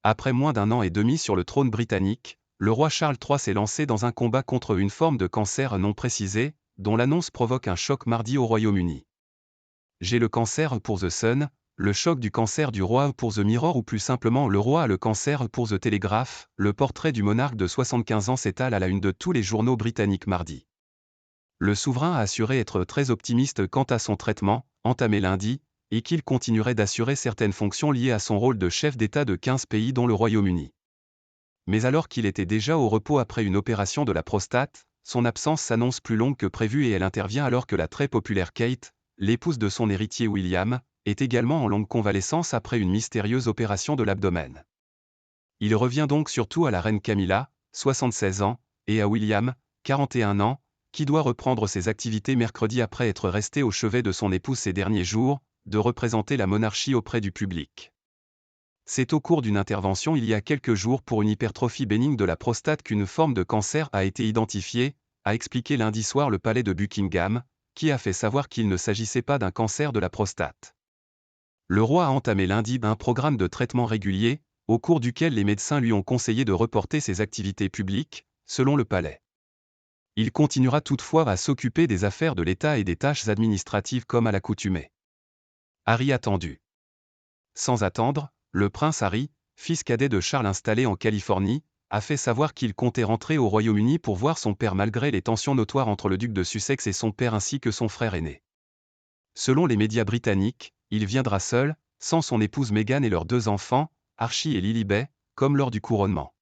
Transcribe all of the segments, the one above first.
Après moins d'1 an et demi sur le trône britannique, le roi Charles III s'est lancé dans un combat contre une forme de cancer non précisée, dont l'annonce provoque un choc mardi au Royaume-Uni. J'ai le cancer pour The Sun, le choc du cancer du roi pour The Mirror ou plus simplement le roi a le cancer pour The Telegraph, le portrait du monarque de 75 ans s'étale à la une de tous les journaux britanniques mardi. Le souverain a assuré être très optimiste quant à son traitement, entamé lundi, et qu'il continuerait d'assurer certaines fonctions liées à son rôle de chef d'État de 15 pays dont le Royaume-Uni. Mais alors qu'il était déjà au repos après une opération de la prostate, son absence s'annonce plus longue que prévu et elle intervient alors que la très populaire Kate, l'épouse de son héritier William, est également en longue convalescence après une mystérieuse opération de l'abdomen. Il revient donc surtout à la reine Camilla, 76 ans, et à William, 41 ans, qui doit reprendre ses activités mercredi après être resté au chevet de son épouse ces derniers jours, de représenter la monarchie auprès du public. C'est au cours d'une intervention il y a quelques jours pour une hypertrophie bénigne de la prostate qu'une forme de cancer a été identifiée, a expliqué lundi soir le palais de Buckingham, qui a fait savoir qu'il ne s'agissait pas d'un cancer de la prostate. Le roi a entamé lundi un programme de traitement régulier, au cours duquel les médecins lui ont conseillé de reporter ses activités publiques, selon le palais. Il continuera toutefois à s'occuper des affaires de l'État et des tâches administratives comme à l'accoutumée. Harry attendu. Sans attendre, le prince Harry, fils cadet de Charles installé en Californie, a fait savoir qu'il comptait rentrer au Royaume-Uni pour voir son père malgré les tensions notoires entre le duc de Sussex et son père ainsi que son frère aîné. Selon les médias britanniques, il viendra seul, sans son épouse Meghan et leurs 2 enfants, Archie et Lilibet, comme lors du couronnement.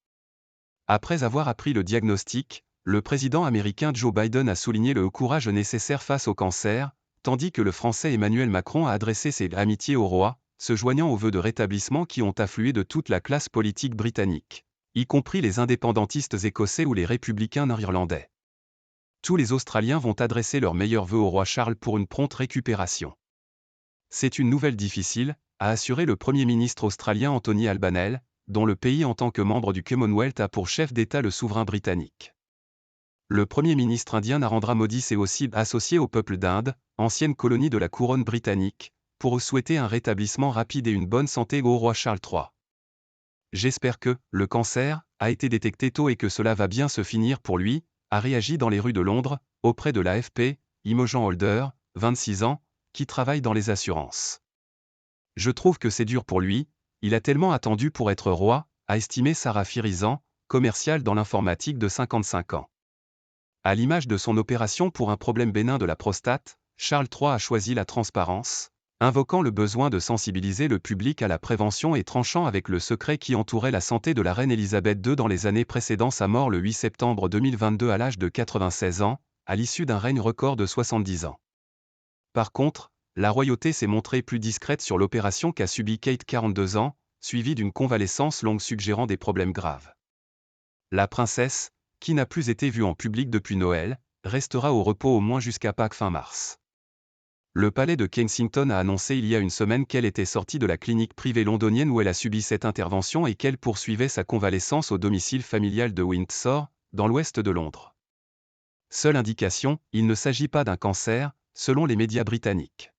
Après avoir appris le diagnostic, le président américain Joe Biden a souligné le courage nécessaire face au cancer, tandis que le français Emmanuel Macron a adressé ses amitiés au roi, se joignant aux vœux de rétablissement qui ont afflué de toute la classe politique britannique, y compris les indépendantistes écossais ou les républicains nord-irlandais. Tous les Australiens vont adresser leurs meilleurs vœux au roi Charles pour une prompte récupération. C'est une nouvelle difficile, a assuré le Premier ministre australien Anthony Albanese, dont le pays en tant que membre du Commonwealth a pour chef d'État le souverain britannique. Le Premier ministre indien Narendra Modi s'est aussi associé au peuple d'Inde, ancienne colonie de la couronne britannique, pour souhaiter un rétablissement rapide et une bonne santé au roi Charles III. J'espère que le cancer a été détecté tôt et que cela va bien se finir pour lui, a réagi dans les rues de Londres, auprès de l'AFP, Imogen Holder, 26 ans, qui travaille dans les assurances. Je trouve que c'est dur pour lui, il a tellement attendu pour être roi, a estimé Sarah Firizan, commerciale dans l'informatique de 55 ans. À l'image de son opération pour un problème bénin de la prostate, Charles III a choisi la transparence, invoquant le besoin de sensibiliser le public à la prévention et tranchant avec le secret qui entourait la santé de la reine Elisabeth II dans les années précédant sa mort le 8 septembre 2022 à l'âge de 96 ans, à l'issue d'un règne record de 70 ans. Par contre, la royauté s'est montrée plus discrète sur l'opération qu'a subie Kate 42 ans, suivie d'une convalescence longue suggérant des problèmes graves. La princesse, qui n'a plus été vue en public depuis Noël, restera au repos au moins jusqu'à Pâques fin mars. Le palais de Kensington a annoncé il y a une semaine qu'elle était sortie de la clinique privée londonienne où elle a subi cette intervention et qu'elle poursuivait sa convalescence au domicile familial de Windsor, dans l'ouest de Londres. Seule indication, il ne s'agit pas d'un cancer, selon les médias britanniques.